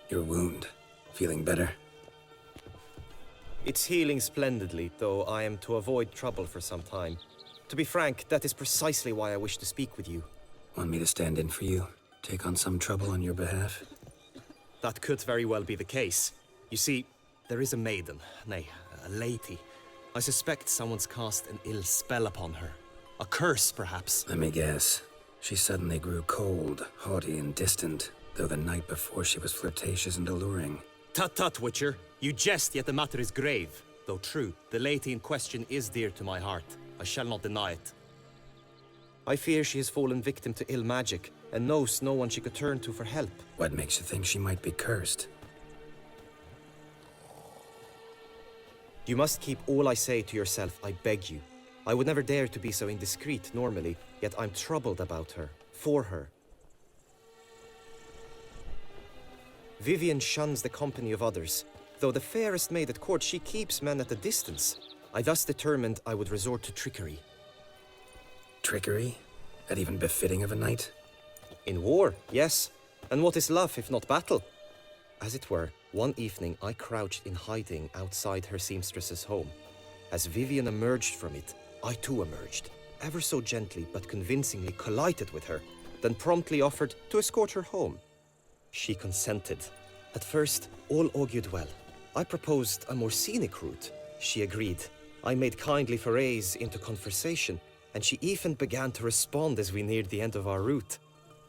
Your wound. Feeling better? It's healing splendidly, though I am to avoid trouble for some time. To be frank, that is precisely why I wish to speak with you. Want me to stand in for you? Take on some trouble on your behalf? That could very well be the case. You see, there is a maiden, nay, a lady. I suspect someone's cast an ill spell upon her. A curse, perhaps. Let me guess. She suddenly grew cold, haughty, and distant, though the night before she was flirtatious and alluring. Tut tut, Witcher. You jest, yet the matter is grave. Though true, the lady in question is dear to my heart. I shall not deny it. I fear she has fallen victim to ill magic, and knows no one she could turn to for help. What makes you think she might be cursed? You must keep all I say to yourself, I beg you. I would never dare to be so indiscreet normally, yet I'm troubled about her, for her. Vivienne shuns the company of others. Though the fairest maid at court, she keeps men at a distance. I thus determined I would resort to trickery. Trickery? That even befitting of a knight? In war, yes. And what is love if not battle? As it were, one evening I crouched in hiding outside her seamstress's home. As Vivienne emerged from it, I too emerged, ever so gently but convincingly collided with her, then promptly offered to escort her home. She consented. At first, all augured well. I proposed a more scenic route. She agreed. I made kindly forays into conversation, and she even began to respond as we neared the end of our route.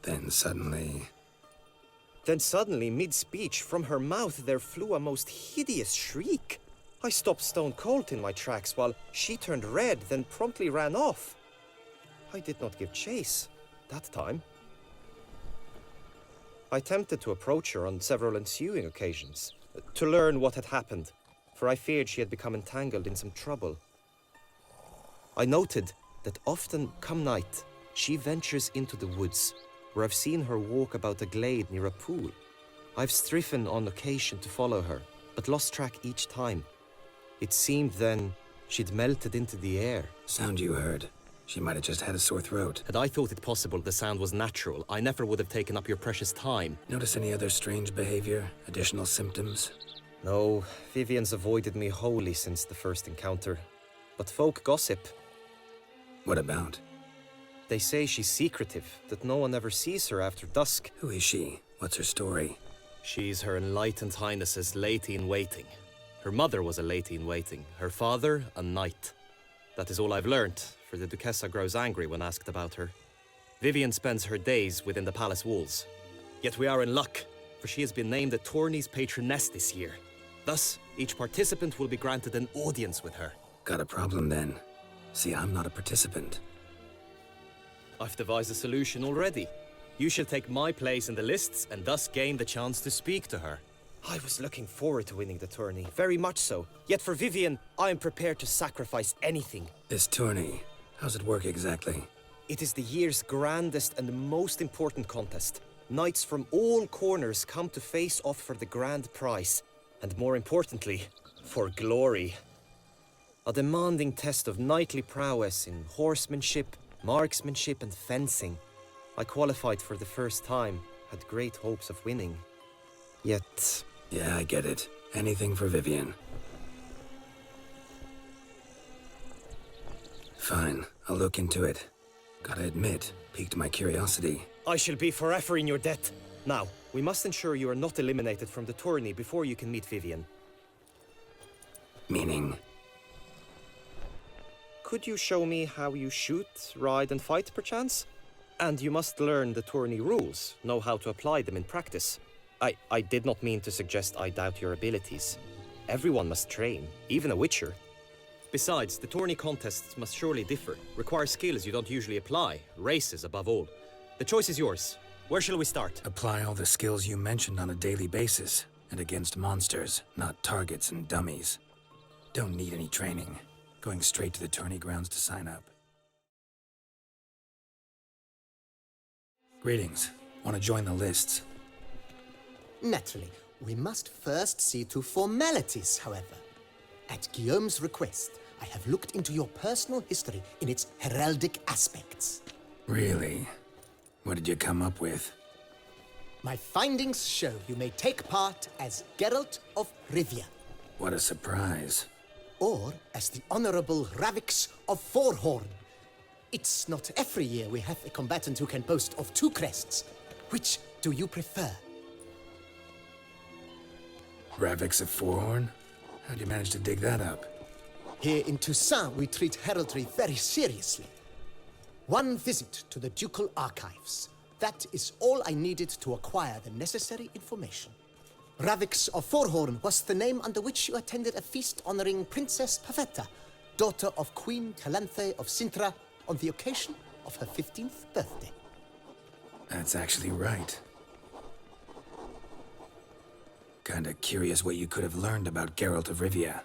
Then suddenly, mid-speech, from her mouth there flew a most hideous shriek. I stopped stone cold in my tracks while she turned red, then promptly ran off. I did not give chase, that time. I attempted to approach her on several ensuing occasions, to learn what had happened, for I feared she had become entangled in some trouble. I noted that often, come night, she ventures into the woods, where I've seen her walk about a glade near a pool. I've striven on occasion to follow her, but lost track each time. It seemed then she'd melted into the air. sound you heard. She might have just had a sore throat. Had I thought it possible the sound was natural, I never would have taken up your precious time. Notice any other strange behavior? Additional symptoms? No, Vivienne's avoided me wholly since the first encounter. But folk gossip. What about? They say she's secretive, that no one ever sees her after dusk. Who is she? What's her story? She's Her Enlightened Highness's lady-in-waiting. Her mother was a lady-in-waiting, her father a knight. That is all I've learnt, for the Duchessa grows angry when asked about her. Vivienne spends her days within the palace walls. Yet we are in luck, for she has been named the tourney's patroness this year. Thus, each participant will be granted an audience with her. Got a problem then. See, I'm not a participant. I've devised a solution already. You shall take my place in the lists and thus gain the chance to speak to her. I was looking forward to winning the tourney, very much so. Yet for Vivienne, I am prepared to sacrifice anything. This tourney, how's it work exactly? It is the year's grandest and most important contest. Knights from all corners come to face off for the grand prize. And more importantly, for glory. A demanding test of knightly prowess in horsemanship, marksmanship and fencing. I qualified for the first time, had great hopes of winning. Yet... Yeah, I get it. Anything for Vivienne. Fine, I'll look into it. Gotta admit, piqued my curiosity. I shall be forever in your debt. Now, we must ensure you are not eliminated from the tourney before you can meet Vivienne. Meaning? Could you show me how you shoot, ride and fight, perchance? And you must learn the tourney rules, know how to apply them in practice. I did not mean to suggest I doubt your abilities. Everyone must train, even a witcher. Besides, the tourney contests must surely differ, require skills you don't usually apply, races above all. The choice is yours. Where shall we start? Apply all the skills you mentioned on a daily basis, and against monsters, not targets and dummies. Don't need any training. Going straight to the tourney grounds to sign up. Greetings. Want to join the lists? Naturally, we must first see to formalities, however. At Guillaume's request, I have looked into your personal history in its heraldic aspects. Really? What did you come up with? My findings show you may take part as Geralt of Rivia, What a surprise. or as the Honorable Ravix of Forhorn. It's not every year we have a combatant who can boast of 2 crests. Which do you prefer? Ravix of Forhorn? How'd you manage to dig that up? Here in Toussaint, we treat heraldry very seriously. One visit to the Ducal Archives. That is all I needed to acquire the necessary information. Ravix of Forhorn was the name under which you attended a feast honoring Princess Pavetta, daughter of Queen Calanthe of Sintra, on the occasion of her 15th birthday. That's actually right. Kinda curious what you could have learned about Geralt of Rivia.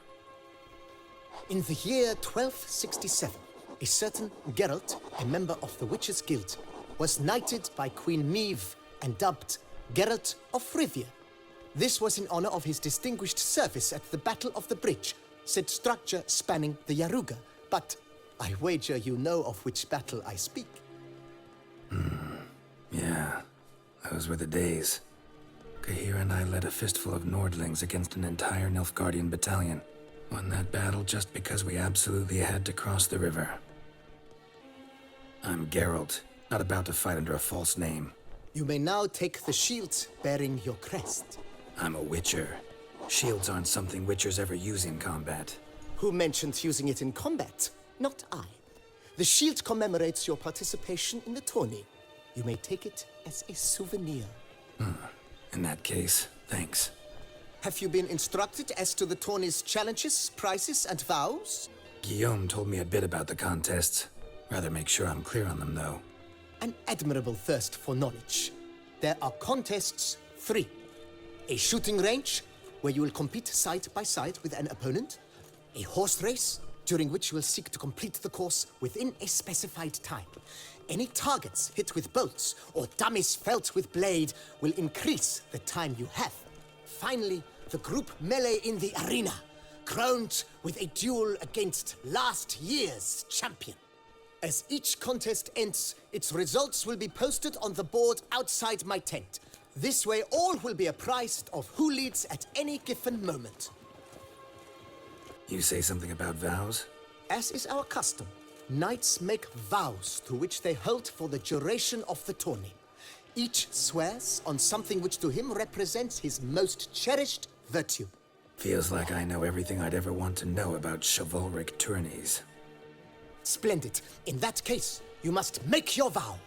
In the year 1267, a certain Geralt, a member of the Witches' Guild, was knighted by Queen Meve and dubbed Geralt of Rivia. This was in honor of his distinguished service at the Battle of the Bridge, said structure spanning the Yaruga. But I wager you know of which battle I speak. Yeah, those were the days. Kahira and I led a fistful of Nordlings against an entire Nilfgaardian battalion. Won that battle just because we absolutely had to cross the river. I'm Geralt, not about to fight under a false name. You may now take the shield bearing your crest. I'm a Witcher. Shields aren't something Witchers ever use in combat. Who mentioned using it in combat? Not I. The shield commemorates your participation in the tourney. You may take it as a souvenir. In that case, thanks. Have you been instructed as to the tourney's challenges, prizes, and vows? Guillaume told me a bit about the contests. Rather make sure I'm clear on them, though. An admirable thirst for knowledge. There are contests 3. A shooting range, where you will compete side by side with an opponent. A horse race, during which you will seek to complete the course within a specified time. Any targets hit with bolts or dummies felt with blade will increase the time you have. Finally, the group melee in the arena, crowned with a duel against last year's champion. As each contest ends, its results will be posted on the board outside my tent. This way, all will be apprised of who leads at any given moment. You say something about vows? As is our custom, knights make vows to which they hold for the duration of the tourney. Each swears on something which to him represents his most cherished virtue. Feels like I know everything I'd ever want to know about chivalric tourneys. Splendid. In that case, you must make your vow.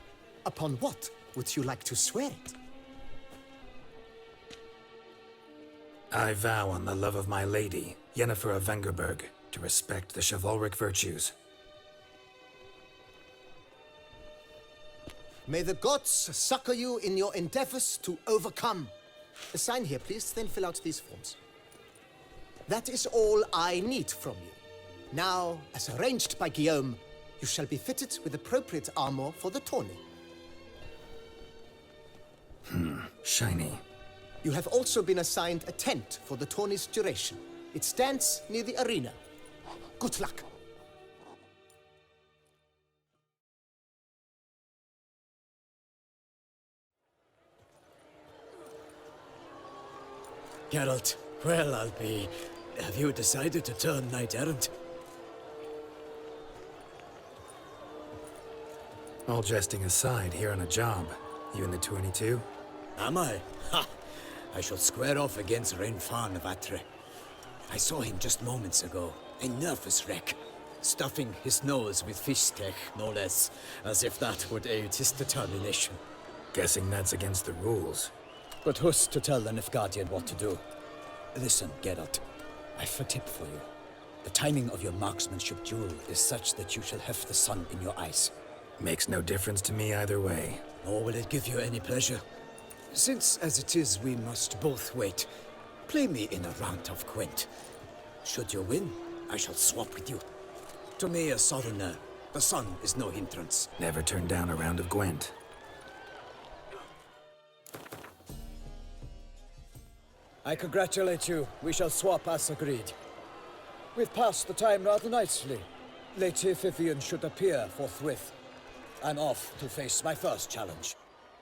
Upon what would you like to swear it? I vow on the love of my lady, Yennefer of Vengerberg, to respect the chivalric virtues. May the gods succor you in your endeavors to overcome. Sign here, please, then fill out these forms. That is all I need from you. Now, as arranged by Guillaume, you shall be fitted with appropriate armor for the tourney. Shiny. You have also been assigned a tent for the tourney's duration. It stands near the arena. Good luck. Geralt, well, I'll be... Have you decided to turn knight-errant? All jesting aside, here on a job. You in the 22? Am I? Ha! I shall square off against Renfan of Atre. I saw him just moments ago, a nervous wreck, stuffing his nose with fish steak, no less, as if that would aid his determination. Guessing that's against the rules. But who's to tell the Nilfgaardian what to do? Listen, Geralt, I've a tip for you. The timing of your marksmanship duel is such that you shall have the sun in your eyes. Makes no difference to me either way. Nor will it give you any pleasure. Since, as it is, we must both wait, play me in a round of Gwent. Should you win, I shall swap with you. To me, a southerner, the sun is no hindrance. Never turn down a round of Gwent. I congratulate you. We shall swap as agreed. We've passed the time rather nicely. Lady Vivian should appear forthwith. I'm off to face my first challenge.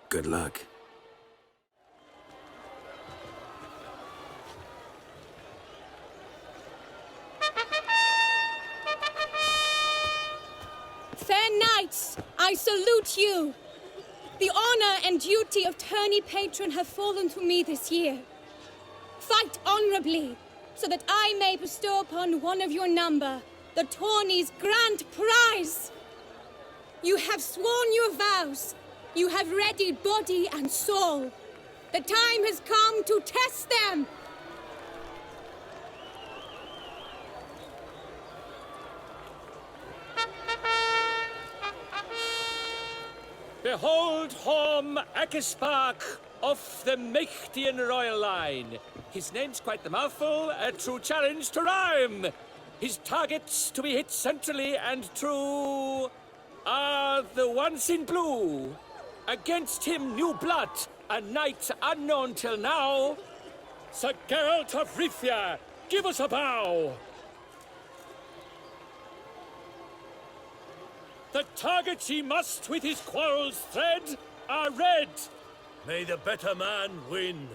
Good luck. I salute you. The honor and duty of tourney patron have fallen to me this year. Fight honorably, so that I may bestow upon one of your number the tourney's grand prize. You have sworn your vows. You have readied body and soul. The time has come to test them. Behold Horm Akispark of the Mechtian royal line. His name's quite the mouthful, a true challenge to rhyme. His targets to be hit centrally and true are the ones in blue. Against him new blood, a knight unknown till now. Sir Geralt of Rivia, give us a bow. The targets he must with his quarrels thread are red. May the better man win.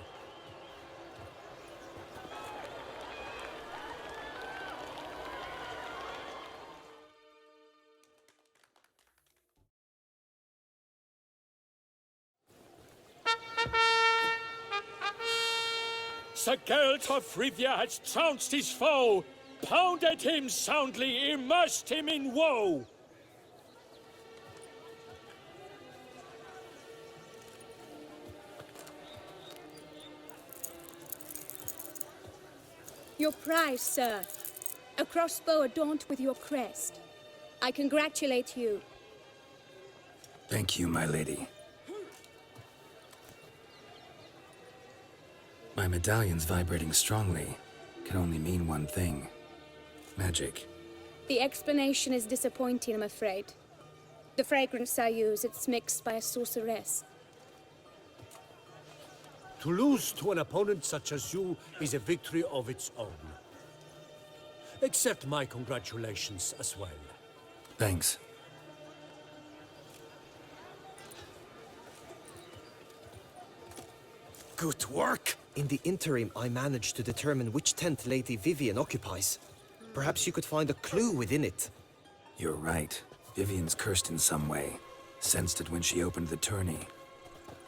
Sir Geralt of Rivia has trounced his foe, pounded him soundly, immersed him in woe. Your prize, sir. A crossbow adorned with your crest. I congratulate you. Thank you, my lady. My medallion's vibrating strongly. Can only mean one thing. Magic. The explanation is disappointing, I'm afraid. The fragrance I use, it's mixed by a sorceress. To lose to an opponent such as you is a victory of its own. Accept my congratulations as well. Thanks. Good work! In the interim, I managed to determine which tent Lady Vivian occupies. Perhaps you could find a clue within it. You're right. Vivian's cursed in some way. Sensed it when she opened the tourney.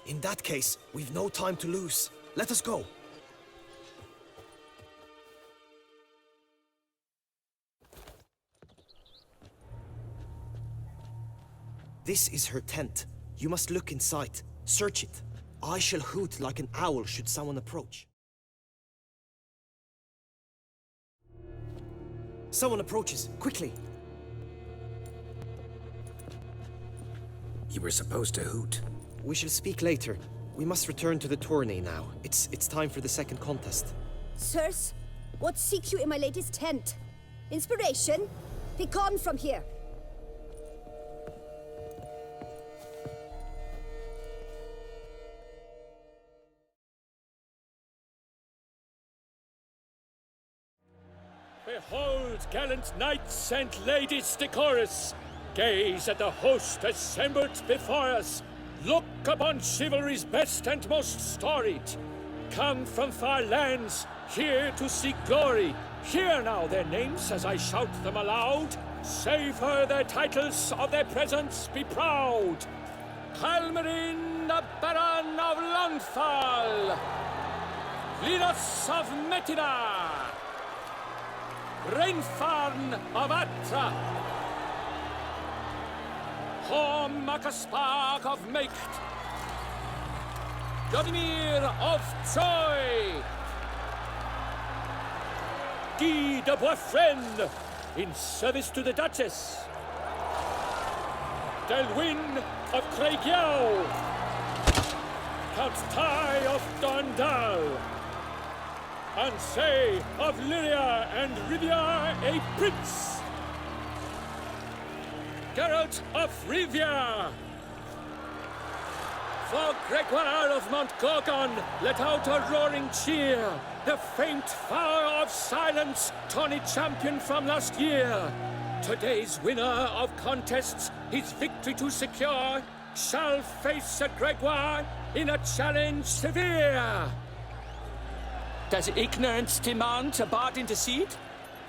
In that case, we've no time to lose. Let us go. This is her tent. You must look inside. Search it. I shall hoot like an owl should someone approach. Someone approaches. Quickly. You were supposed to hoot. We shall speak later. We must return to the tourney now. It's time for the second contest. Sirs, what seek you in my lady's tent? Inspiration? Be gone from here. Behold, gallant knights and ladies decorous. Gaze at the host assembled before us. Look upon chivalry's best and most storied. Come from far lands, here to seek glory. Hear now their names as I shout them aloud. Savor their titles, of their presence be proud. Halmarin, the Baron of Landfall. Linos of Metina. Reinfarn of Atra. Horm Akispark of Mecht. Vladimir of Troy. Guy de Boisfren, in service to the Duchess. Delwyn of Craighill. Count Tai of Dondal. Ansay of Lyria and Rivia a prince. Geralt of Rivia. For Gregoire of Mount Gorgon, let out a roaring cheer. The faint fire of silence, tourney champion from last year. Today's winner of contests, his victory to secure, shall face Sir Gregoire in a challenge severe. Does ignorance demand a bard intercede?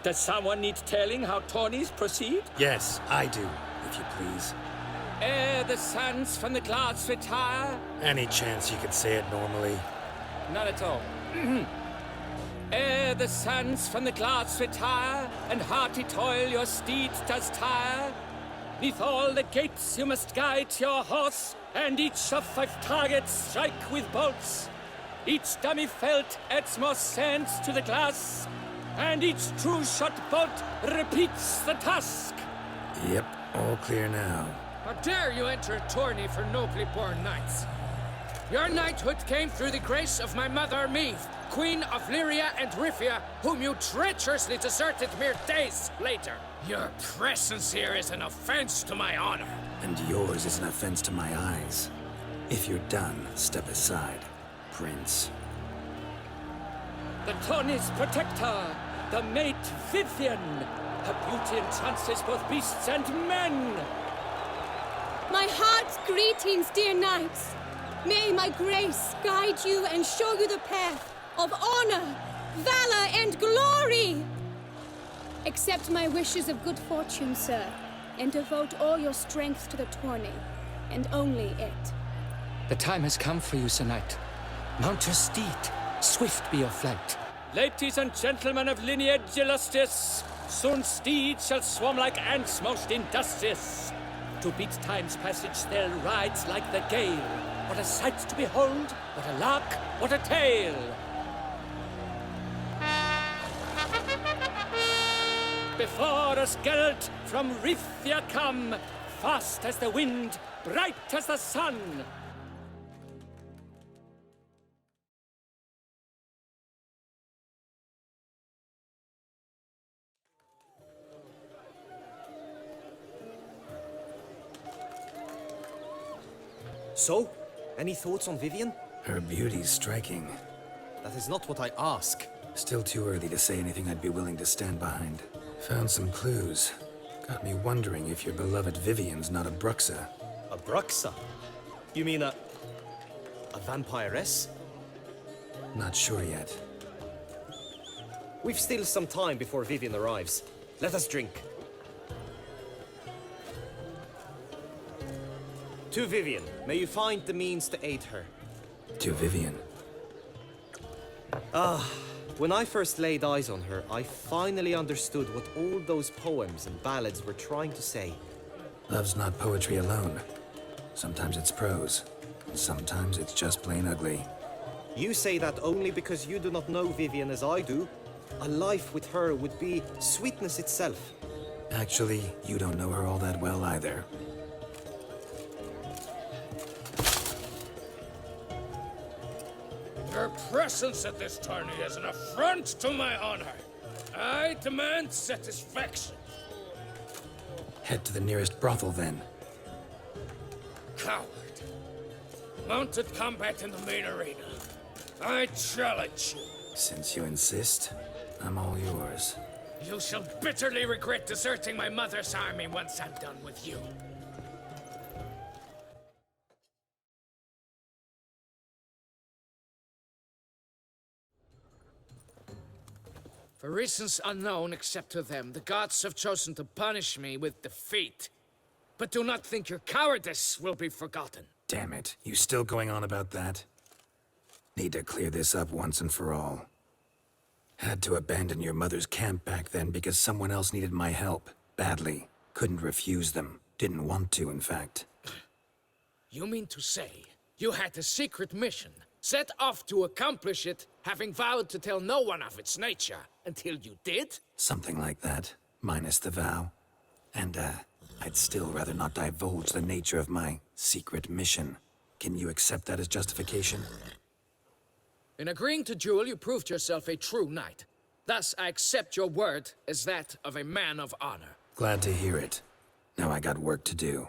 Does someone need telling how tourneys proceed? Yes, I do, if you please. Ere the sands from the glads retire. Any chance you could say it normally? Not at all. Ere the sands from the glads retire, and hearty toil your steed does tire, neath all the gates you must guide your horse, and each of 5 targets strike with bolts. Each dummy felt adds more sands to the glass, and each true shot bolt repeats the task. Yep, all clear now. How dare you enter a tourney for nobly born knights? Your knighthood came through the grace of my mother Meath, Queen of Lyria and Rifia, whom you treacherously deserted mere days later. Your presence here is an offense to my honor. And yours is an offense to my eyes. If you're done, step aside, Prince. The tourney's protector, the mate Vivian. Her beauty entrances both beasts and men. My heart's greetings, dear knights. May my grace guide you and show you the path of honor, valor, and glory. Accept my wishes of good fortune, sir, and devote all your strength to the tourney, and only it. The time has come for you, Sir Knight. Mount your steed. Swift be your flight. Ladies and gentlemen of lineage illustrious, soon steeds shall swarm like ants most industrious. To beat time's passage they'll ride like the gale. What a sight to behold, what a lark, what a tale! Before us Geralt from Rithia come, fast as the wind, bright as the sun. So, any thoughts on Vivian? Her beauty's striking. That is not what I ask. Still too early to say anything I'd be willing to stand behind. Found some clues. Got me wondering if your beloved Vivian's not a Bruxa. A Bruxa? You mean a vampiress? Not sure yet. We've still some time before Vivian arrives. Let us drink. To Vivian, may you find the means to aid her. To Vivian. When I first laid eyes on her, I finally understood what all those poems and ballads were trying to say. Love's not poetry alone. Sometimes it's prose. Sometimes it's just plain ugly. You say that only because you do not know Vivian as I do. A life with her would be sweetness itself. Actually, you don't know her all that well either. Your presence at this tourney is an affront to my honor. I demand satisfaction. Head to the nearest brothel then. Coward. Mounted combat in the main arena. I challenge you. Since you insist, I'm all yours. You shall bitterly regret deserting my mother's army once I'm done with you. For reasons unknown except to them, the gods have chosen to punish me with defeat. But do not think your cowardice will be forgotten. Damn it, you still going on about that? Need to clear this up once and for all. Had to abandon your mother's camp back then because someone else needed my help, badly. Couldn't refuse them. Didn't want to, in fact. You mean to say you had a secret mission, set off to accomplish it, having vowed to tell no one of its nature, until you did? Something like that, minus the vow. And, I'd still rather not divulge the nature of my secret mission. Can you accept that as justification? In agreeing to duel, you proved yourself a true knight. Thus, I accept your word as that of a man of honor. Glad to hear it. Now I got work to do.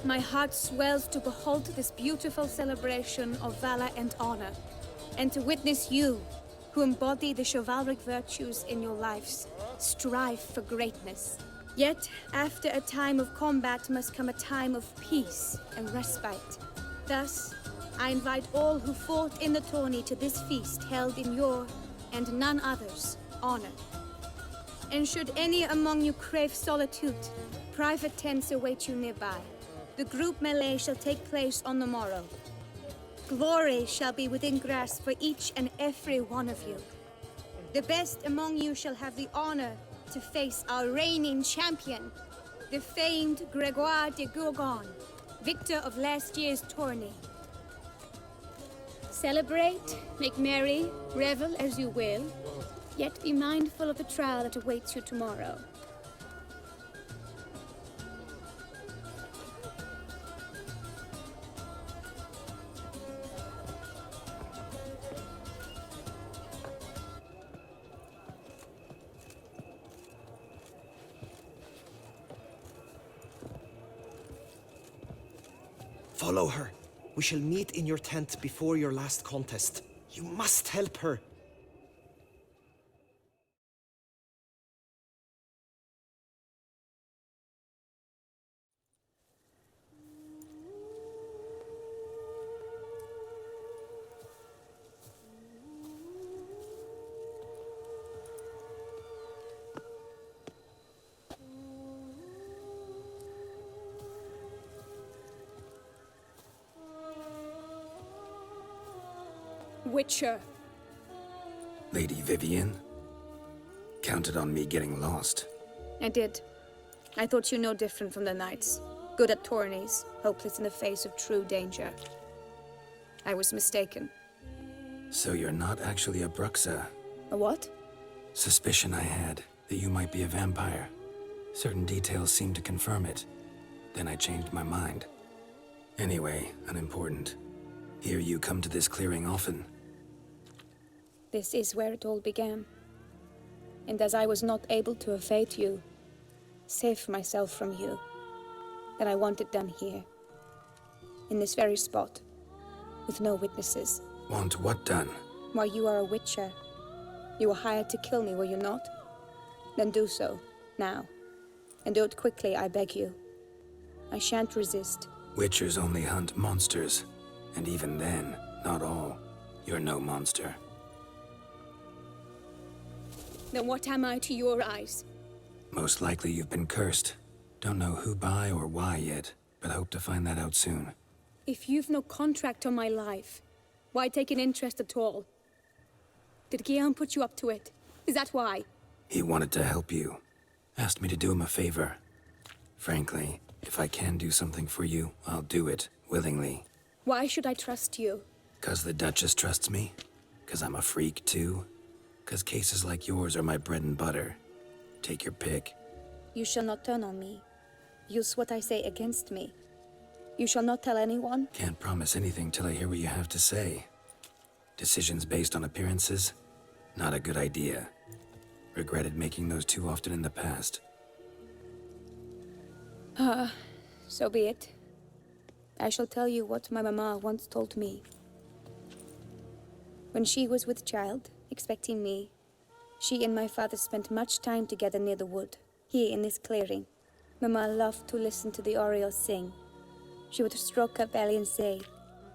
my heart swells to behold this beautiful celebration of valor and honor, and to witness you, who embody the chivalric virtues in your lives, strive for greatness. Yet, after a time of combat must come a time of peace and respite. Thus, I invite all who fought in the tourney to this feast held in your, and none other's, honor. And should any among you crave solitude, private tents await you nearby. The group melee shall take place on the morrow. Glory shall be within grasp for each and every one of you. The best among you shall have the honor to face our reigning champion, the famed Gregoire de Gourgon, victor of last year's tourney. Celebrate, make merry, revel as you will, yet be mindful of the trial that awaits you tomorrow. Follow her. We shall meet in your tent before your last contest. You must help her. Witcher. Lady Vivian? Counted on me getting lost. I did. I thought you no different from the knights. Good at tourneys, hopeless in the face of true danger. I was mistaken. So you're not actually a Bruxa? A what? Suspicion I had, that you might be a vampire. Certain details seemed to confirm it. Then I changed my mind. Anyway, unimportant. Hear you come to this clearing often. This is where it all began. And as I was not able to evade you, save myself from you, then I want it done here. In this very spot. With no witnesses. Want what done? Why, you are a witcher. You were hired to kill me, were you not? Then do so, now. And do it quickly, I beg you. I shan't resist. Witchers only hunt monsters. And even then, not all. You're no monster. Then what am I to your eyes? Most likely you've been cursed. Don't know who by or why yet, but hope to find that out soon. If you've no contract on my life, why take an interest at all? Did Guillaume put you up to it? Is that why? He wanted to help you. Asked me to do him a favor. Frankly, if I can do something for you, I'll do it, willingly. Why should I trust you? 'Cause the Duchess trusts me? 'Cause I'm a freak, too? 'Cause cases like yours are my bread and butter. Take your pick. You shall not turn on me. Use what I say against me. You shall not tell anyone? Can't promise anything till I hear what you have to say. Decisions based on appearances? Not a good idea. Regretted making those too often in the past. So be it. I shall tell you what my mama once told me. When she was with child, expecting me, she and my father spent much time together near the wood, here in this clearing. Mama loved to listen to the orioles sing. She would stroke her belly and say,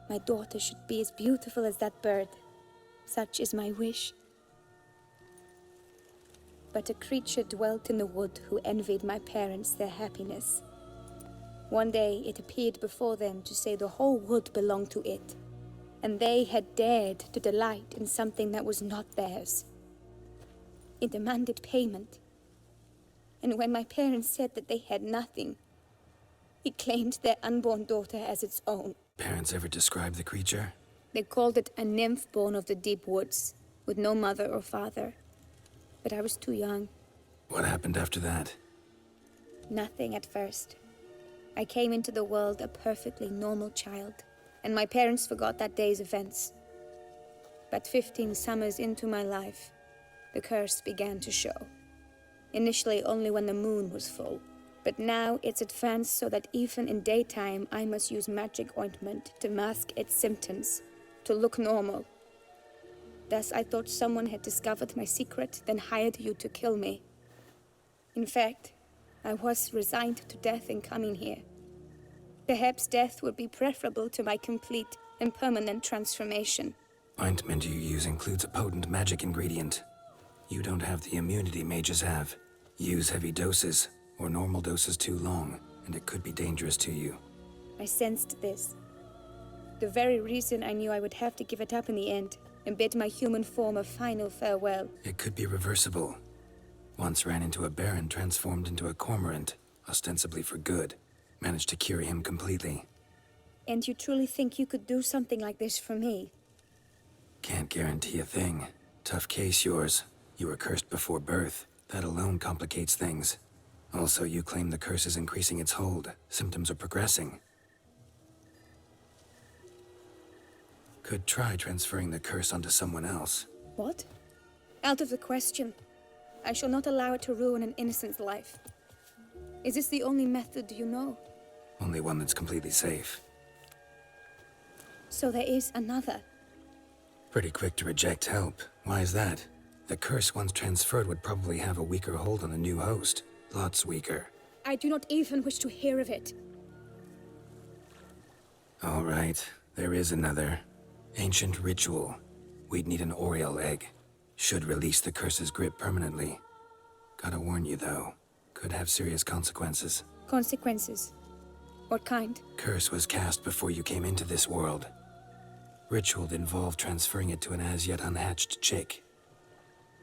"My daughter should be as beautiful as that bird. Such is my wish." But a creature dwelt in the wood who envied my parents their happiness. One day it appeared before them to say the whole wood belonged to it, and they had dared to delight in something that was not theirs. It demanded payment, and when my parents said that they had nothing, it claimed their unborn daughter as its own. Parents ever describe the creature? They called it a nymph born of the deep woods, with no mother or father. But I was too young. What happened after that? Nothing at first. I came into the world a perfectly normal child, and my parents forgot that day's events. But 15 summers into my life, the curse began to show. Initially only when the moon was full, But now it's advanced so that even in daytime I must use magic ointment to mask its symptoms, to look normal. Thus I thought someone had discovered my secret, then hired you to kill me. In fact, I was resigned to death in coming here. Perhaps death would be preferable to my complete and permanent transformation. Ointment you use includes a potent magic ingredient. You don't have the immunity mages have. Use heavy doses, or normal doses too long, and it could be dangerous to you. I sensed this. The very reason I knew I would have to give it up in the end, and bid my human form a final farewell. It could be reversible. Once ran into a baron transformed into a cormorant, ostensibly for good. Managed to cure him completely. And you truly think you could do something like this for me? Can't guarantee a thing. Tough case, yours. You were cursed before birth. That alone complicates things. Also, you claim the curse is increasing its hold. Symptoms are progressing. Could try transferring the curse onto someone else. What? Out of the question. I shall not allow it to ruin an innocent's life. Is this the only method you know? Only one that's completely safe. So there is another. Pretty quick to reject help. Why is that? The curse once transferred would probably have a weaker hold on the new host. Lots weaker. I do not even wish to hear of it. All right, there is another. Ancient ritual. We'd need an Oriole egg. Should release the curse's grip permanently. Gotta warn you though, could have serious consequences. Consequences? What kind? Curse was cast before you came into this world. Ritual involved transferring it to an as-yet unhatched chick.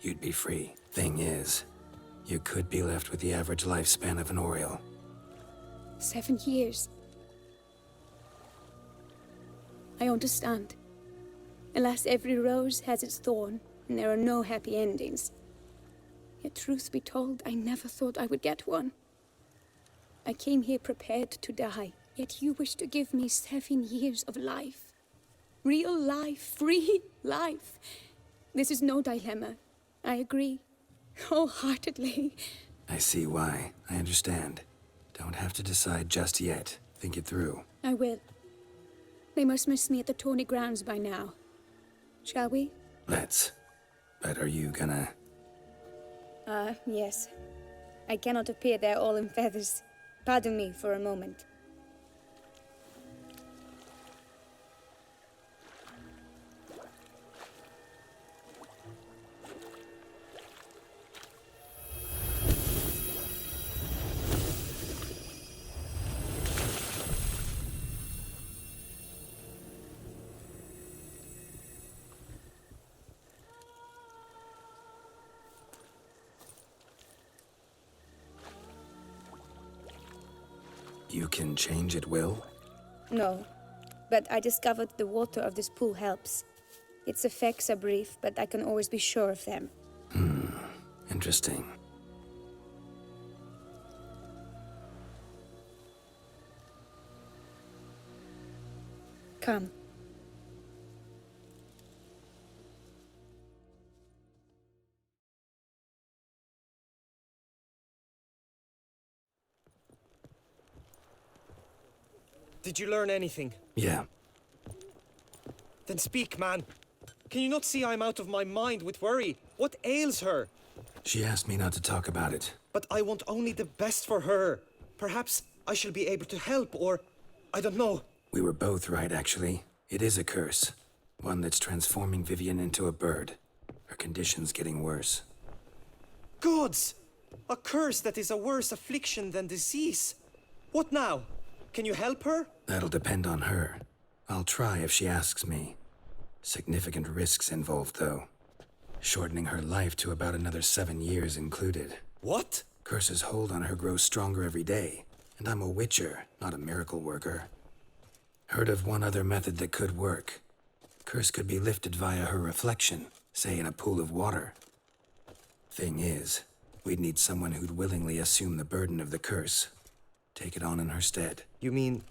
You'd be free. Thing is, you could be left with the average lifespan of an Oriole. 7 years. I understand. Alas, every rose has its thorn, and there are no happy endings. Yet truth be told, I never thought I would get one. I came here prepared to die, yet you wish to give me 7 years of life. Real life, free life. This is no dilemma. I agree, wholeheartedly. I see why. I understand. Don't have to decide just yet. Think it through. I will. They must miss me at the tourney grounds by now. Shall we? Let's. But are you gonna... Yes. I cannot appear there all in feathers. Pardon me for a moment. You can change at will? No, but I discovered the water of this pool helps. Its effects are brief, but I can always be sure of them. Interesting. Come. Did you learn anything? Yeah. Then speak, man. Can you not see I'm out of my mind with worry? What ails her? She asked me not to talk about it. But I want only the best for her. Perhaps I shall be able to help, or... I don't know. We were both right, actually. It is a curse. One that's transforming Vivian into a bird. Her condition's getting worse. Gods! A curse that is a worse affliction than disease. What now? Can you help her? That'll depend on her. I'll try if she asks me. Significant risks involved, though. Shortening her life to about another 7 years included. What? Curse's hold on her grows stronger every day, and I'm a witcher, not a miracle worker. Heard of one other method that could work. Curse could be lifted via her reflection, say in a pool of water. Thing is, we'd need someone who'd willingly assume the burden of the curse. Take it on in her stead. You mean...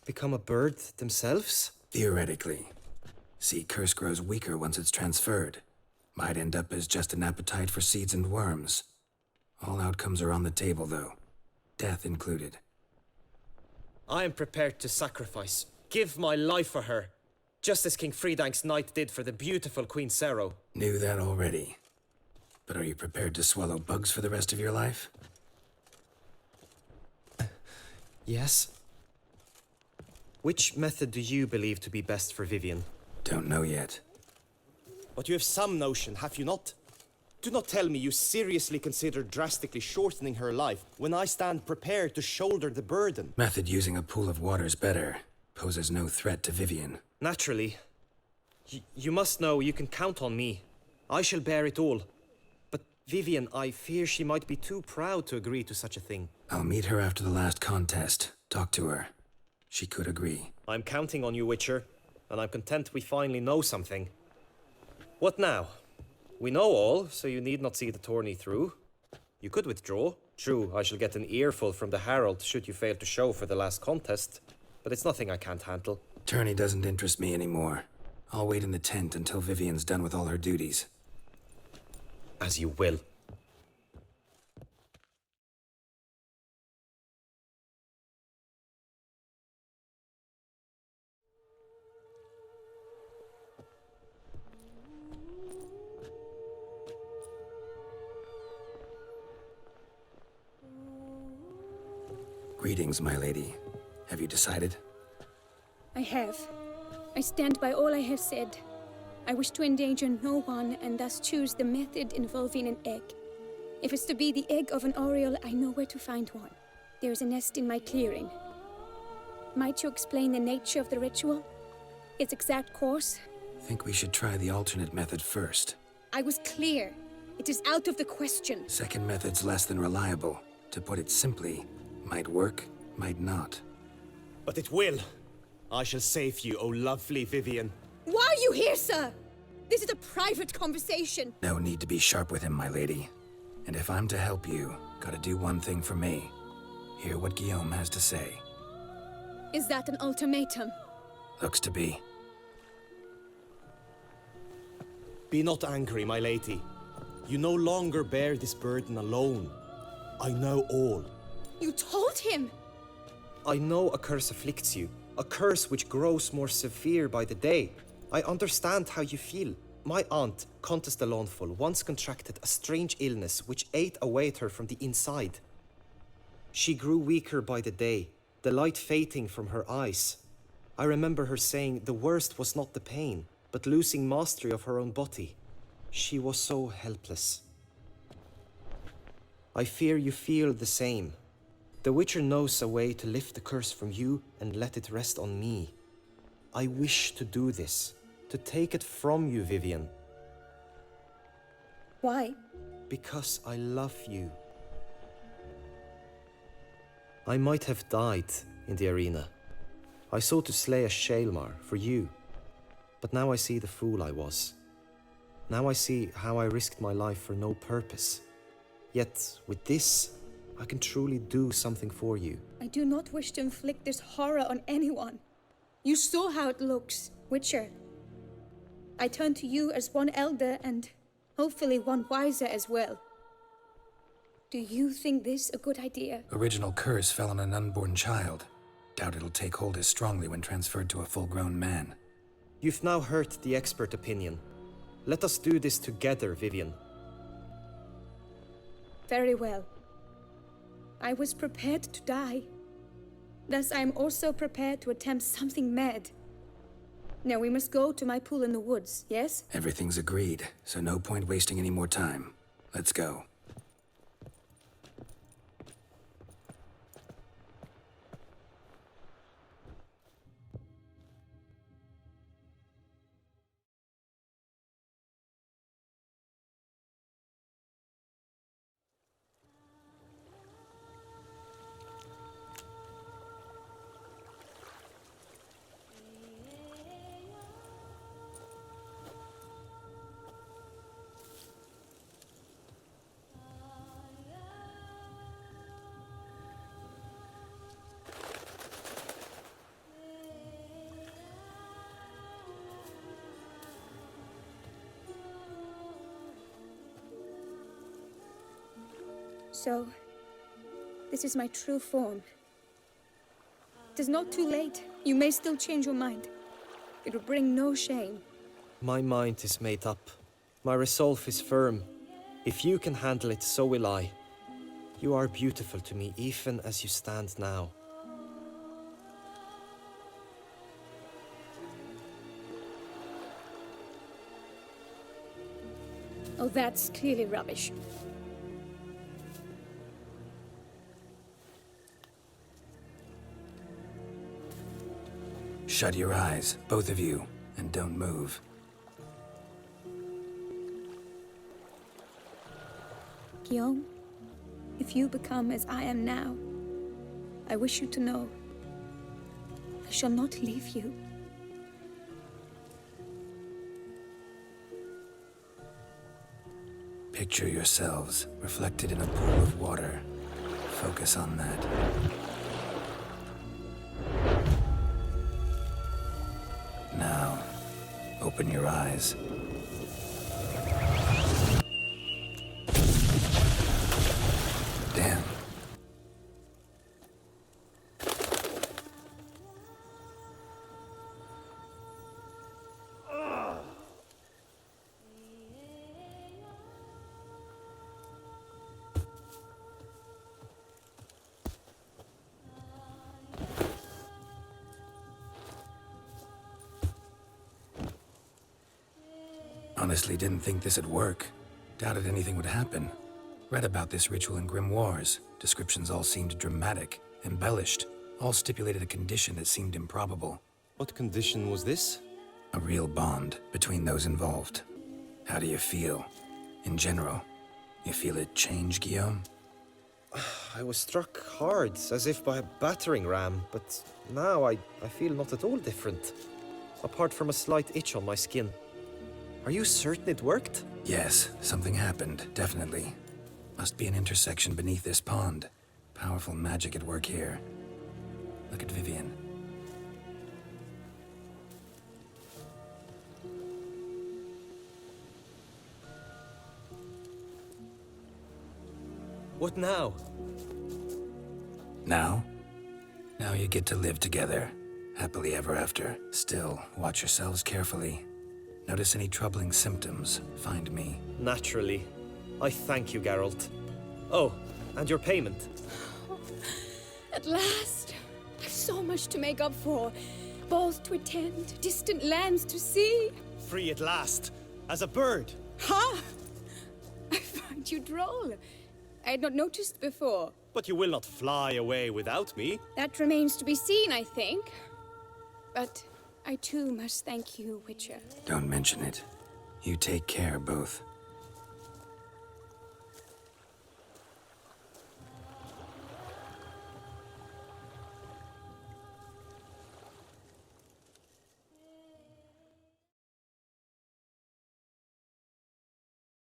become a bird themselves? Theoretically. See, curse grows weaker once it's transferred. Might end up as just an appetite for seeds and worms. All outcomes are on the table, though. death included. I am prepared to sacrifice, give my life for her, just as King Fridank's knight did for the beautiful Queen Sero. Knew that already. But are you prepared to swallow bugs for the rest of your life? Yes? Which method do you believe to be best for Vivienne? Don't know yet. But you have some notion, have you not? Do not tell me you seriously consider drastically shortening her life when I stand prepared to shoulder the burden. Method using a pool of water's better. Poses no threat to Vivienne. Naturally. You must know you can count on me. I shall bear it all. But Vivienne, I fear she might be too proud to agree to such a thing. I'll meet her after the last contest. Talk to her. She could agree. I'm counting on you, Witcher, and I'm content we finally know something. What now? We know all, so you need not see the tourney through. You could withdraw. True, I shall get an earful from the Herald should you fail to show for the last contest, but it's nothing I can't handle. Tourney doesn't interest me anymore. I'll wait in the tent until Vivienne's done with all her duties. As you will. Greetings, my lady. Have you decided? I have. I stand by all I have said. I wish to endanger no one and thus choose the method involving an egg. If it's to be the egg of an oriole, I know where to find one. There is a nest in my clearing. Might you explain the nature of the ritual? Its exact course? Think we should try the alternate method first. I was clear. It is out of the question. Second method's less than reliable. To put it simply, might work, might not. But it will. I shall save you, O lovely Vivienne. Why are you here, sir? This is a private conversation. No need to be sharp with him, my lady. And if I'm to help you, gotta do one thing for me. Hear what Guillaume has to say. Is that an ultimatum? Looks to be. Be not angry, my lady. You no longer bear this burden alone. I know all. You told him! I know a curse afflicts you. A curse which grows more severe by the day. I understand how you feel. My aunt, Countess de Launfal, once contracted a strange illness which ate away at her from the inside. She grew weaker by the day, the light fading from her eyes. I remember her saying the worst was not the pain, but losing mastery of her own body. She was so helpless. I fear you feel the same. The Witcher knows a way to lift the curse from you and let it rest on me. I wish to do this, to take it from you, Vivienne. Why? Because I love you. I might have died in the arena. I sought to slay a Shaelmar for you. But now I see the fool I was. Now I see how I risked my life for no purpose. Yet, with this, I can truly do something for you. I do not wish to inflict this horror on anyone. You saw how it looks, Witcher. I turn to you as one elder and hopefully one wiser as well. Do you think this a good idea? Original curse fell on an unborn child. Doubt it'll take hold as strongly when transferred to a full-grown man. You've now heard the expert opinion. Let us do this together, Vivienne. Very well. I was prepared to die. Thus I am also prepared to attempt something mad. Now we must go to my pool in the woods, yes? Everything's agreed, so no point wasting any more time. Let's go. So, This is my true form. It is not too late. You may still change your mind. It will bring no shame. My mind is made up. My resolve is firm. If you can handle it, so will I. You are beautiful to me, even as you stand now. Oh, that's clearly rubbish. Shut your eyes, both of you, and don't move. Guillaume, if you become as I am now, I wish you to know I shall not leave you. Picture yourselves reflected in a pool of water. Focus on that. Now, open your eyes. Damn. Honestly, didn't think this'd work. Doubted anything would happen. Read about this ritual in grimoires. Descriptions all seemed dramatic, embellished. All stipulated a condition that seemed improbable. What condition was this? A real bond between those involved. How do you feel? In general, you feel it change, Guillaume? I was struck hard, as if by a battering ram, but now I feel not at all different. Apart from a slight itch on my skin. Are you certain it worked? Yes, something happened, definitely. Must be an intersection beneath this pond. Powerful magic at work here. Look at Vivian. What now? Now? Now you get to live together. Happily ever after. Still, watch yourselves carefully. Notice any troubling symptoms, find me. Naturally. I thank you, Geralt. Oh, and your payment. At last! I've so much to make up for. Balls to attend, distant lands to see. Free at last, as a bird. Ha! I find you droll. I had not noticed before. But you will not fly away without me. That remains to be seen, I think. But I too must thank you, Witcher. Don't mention it. You take care, both.